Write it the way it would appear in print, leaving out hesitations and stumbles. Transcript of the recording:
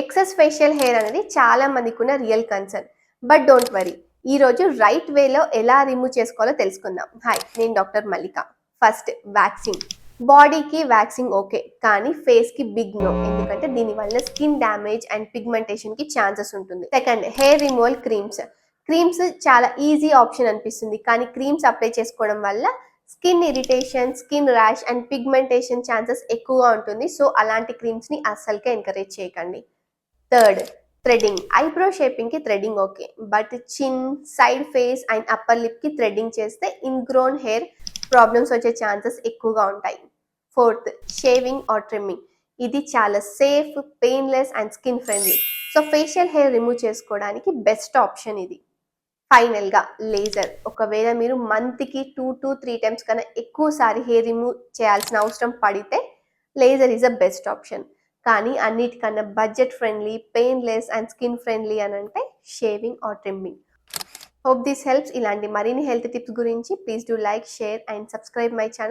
Excess facial hair అనేది చాలా మందికి ఉన్న real concern. But don't worry. ఈ రోజు రైట్ వేలో ఎలా రిమూవ్ చేసుకోవాలో తెలుసుకుందాం. హాయ్, నేను డాక్టర్ మల్లిక. First, waxing. బాడీకి వ్యాక్సింగ్ ఓకే, కానీ ఫేస్కి బిగ్ నో. ఎందుకంటే దీనివల్ల స్కిన్ డ్యామేజ్ అండ్ పిగ్మెంటేషన్కి ఛాన్సెస్ ఉంటుంది. Second, hair removal creams. Creams చాలా ఈజీ ఆప్షన్ అనిపిస్తుంది, కానీ క్రీమ్స్ అప్లై చేసుకోవడం వల్ల skin irritation, skin rash and pigmentation chances ఎక్కువగా ఉంటుంది. సో అలాంటి క్రీమ్స్ని అస్సలకే ఎంకరేజ్ చేయకండి. Third, threading. ఐబ్రో షేపింగ్కి threading okay, but chin, side face and upper లిప్కి థ్రెడ్డింగ్ చేస్తే ఇన్గ్రోన్ హెయిర్ ప్రాబ్లమ్స్ వచ్చే ఛాన్సెస్ ఎక్కువగా ఉంటాయి. Fourth, shaving or trimming. ఇది చాలా safe, painless and skin friendly. So facial hair remove చేసుకోవడానికి బెస్ట్ ఆప్షన్ ఇది. ఫైనల్గా, లేజర్. ఒకవేళ మీరు మంత్కి 2 to 3 times కన్నా ఎక్కువసారి హెయిర్ రిమూవ్ చేయాల్సిన అవసరం పడితే laser is a best option. కానీ అన్నిటికన్నా budget friendly, painless and skin friendly అని అంటే shaving or trimming. Hope this helps. ఇలాంటి మరిన్ని హెల్త్ టిప్స్ గురించి please do like, share and subscribe my channel.